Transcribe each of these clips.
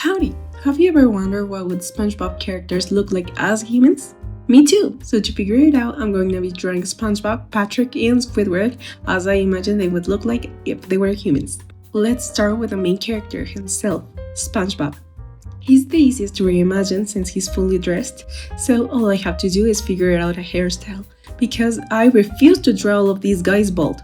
Howdy! Have you ever wondered what would SpongeBob characters look like as humans? Me too! So to figure it out, I'm going to be drawing SpongeBob, Patrick, and Squidward as I imagine they would look like if they were humans. Let's start with the main character himself, SpongeBob. He's the easiest to reimagine since he's fully dressed, so all I have to do is figure out a hairstyle, because I refuse to draw all of these guys bald.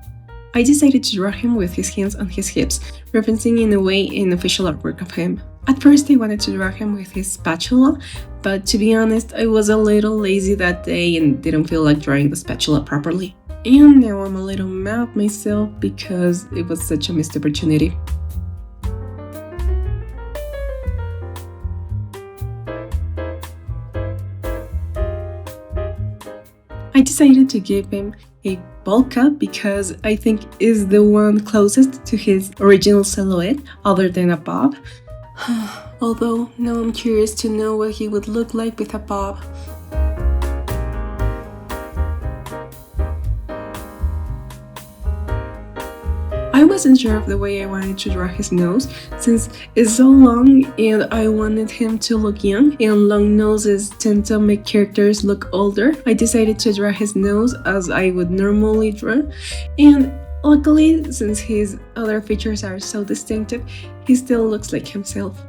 I decided to draw him with his hands on his hips, referencing in a way an official artwork of him. At first I wanted to draw him with his spatula, but to be honest, I was a little lazy that day and didn't feel like drawing the spatula properly. And now I'm a little mad at myself because it was such a missed opportunity. I decided to give him a bowl cut because I think is the one closest to his original silhouette other than a bob. Although now I'm curious to know what he would look like with a bob. I wasn't sure of the way I wanted to draw his nose since it's so long and I wanted him to look young, and long noses tend to make characters look older. I decided to draw his nose as I would normally draw, and luckily, since his other features are so distinctive, he still looks like himself.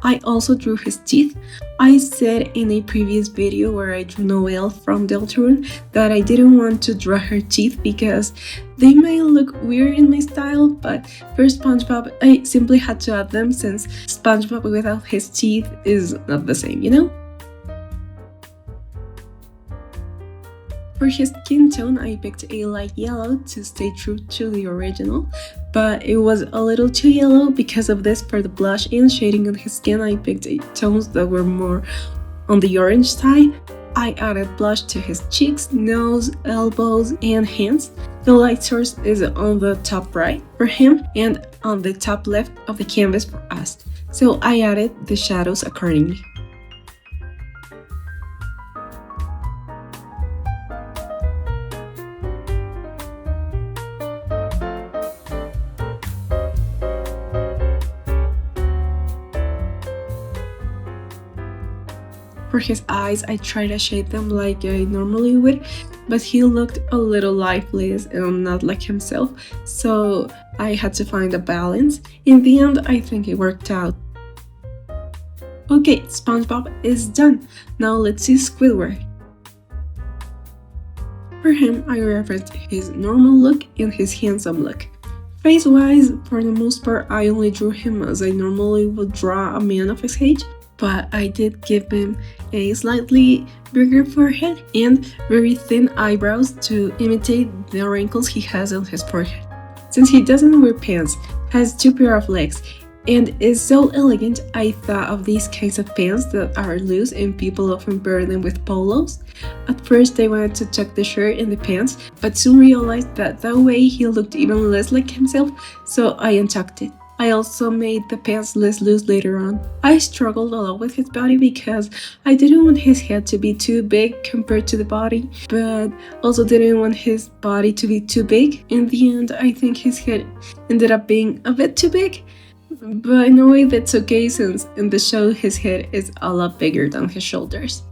I also drew his teeth. I said in a previous video where I drew Noelle from Deltarune that I didn't want to draw her teeth because they may look weird in my style, but for SpongeBob I simply had to add them since SpongeBob without his teeth is not the same, you know? For his skin tone, I picked a light yellow to stay true to the original, but it was a little too yellow. Because of this, for the blush and shading on his skin, I picked tones that were more on the orange side. I added blush to his cheeks, nose, elbows, and hands. The light source is on the top right for him and on the top left of the canvas for us, so I added the shadows accordingly. For his eyes, I tried to shade them like I normally would, but he looked a little lifeless and not like himself, so I had to find a balance. In the end, I think it worked out. Okay, SpongeBob is done. Now let's see Squidward. For him, I referenced his normal look and his handsome look. Face-wise, for the most part, I only drew him as I normally would draw a man of his age, but I did give him a slightly bigger forehead and very thin eyebrows to imitate the wrinkles he has on his forehead. Since he doesn't wear pants, has 2 pairs of legs, and is so elegant, I thought of these kinds of pants that are loose and people often pair them with polos. At first I wanted to tuck the shirt in the pants, but soon realized that way he looked even less like himself, so I untucked it. I also made the pants less loose later on. I struggled a lot with his body because I didn't want his head to be too big compared to the body, but also didn't want his body to be too big. In the end, I think his head ended up being a bit too big, but in a way that's okay since in the show his head is a lot bigger than his shoulders.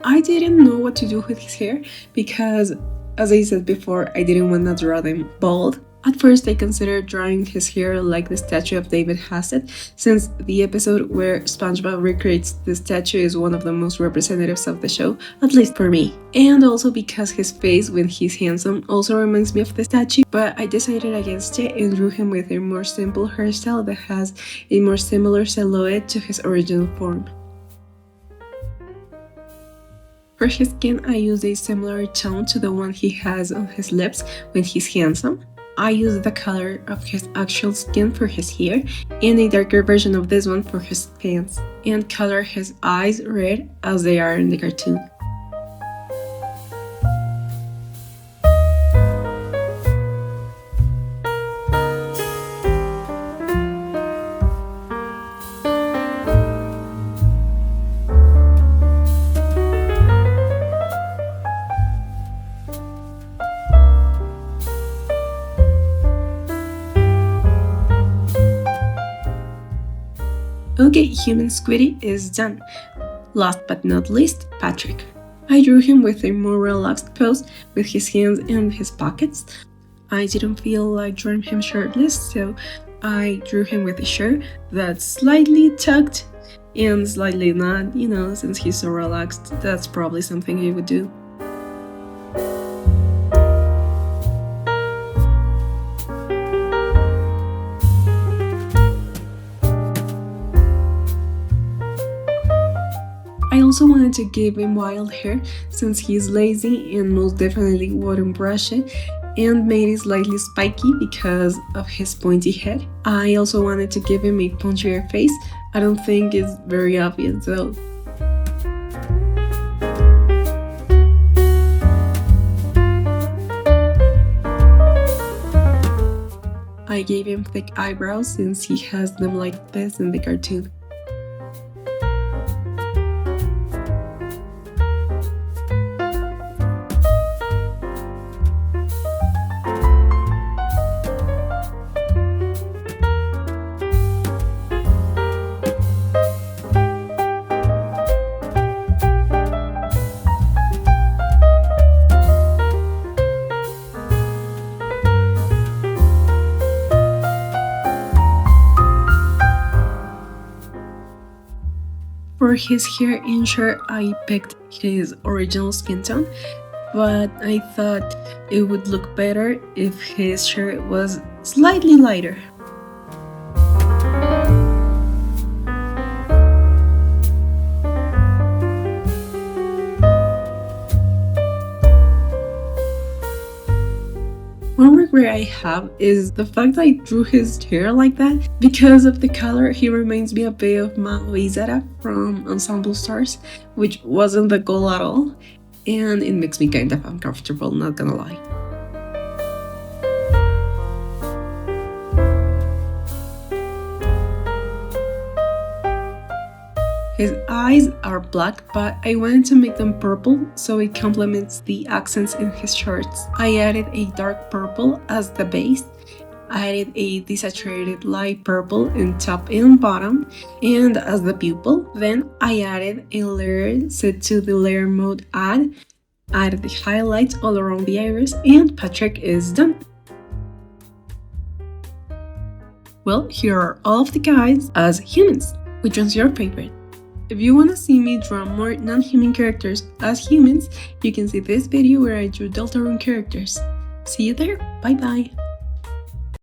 I didn't know what to do with his hair because, as I said before, I didn't want to draw them bald. At first, I considered drawing his hair like the statue of David Hassett, since the episode where SpongeBob recreates the statue is one of the most representatives of the show, at least for me. And also because his face, when he's handsome, also reminds me of the statue, but I decided against it and drew him with a more simple hairstyle that has a more similar silhouette to his original form. For his skin, I used a similar tone to the one he has on his lips when he's handsome. I used the color of his actual skin for his hair and a darker version of this one for his pants, and color his eyes red as they are in the cartoon. Okay, human Squiddy is done. Last but not least, Patrick. I drew him with a more relaxed pose with his hands in his pockets. I didn't feel like drawing him shirtless, so I drew him with a shirt that's slightly tucked and slightly not, since he's so relaxed, that's probably something he would do. I also wanted to give him wild hair since he's lazy and most definitely wouldn't brush it, and made it slightly spiky because of his pointy head. I also wanted to give him a punchier face. I don't think it's very obvious though. I gave him thick eyebrows since he has them like this in the cartoon. For his hair and shirt, I picked his original skin tone, but I thought it would look better if his shirt was slightly lighter. One regret I have is the fact that I drew his hair like that. Because of the color, he reminds me a bit of Mao from Ensemble Stars, which wasn't the goal at all, and it makes me kind of uncomfortable, not gonna lie. His eyes are black, but I wanted to make them purple so it complements the accents in his shirts. I added a dark purple as the base, added a desaturated light purple in top and bottom, and as the pupil. Then I added a layer set to the layer mode added the highlights all around the iris, and Patrick is done. Well, here are all of the guys as humans. Which one's your favorite? If you want to see me draw more non-human characters as humans, you can see this video where I drew Deltarune characters. See you there, bye bye!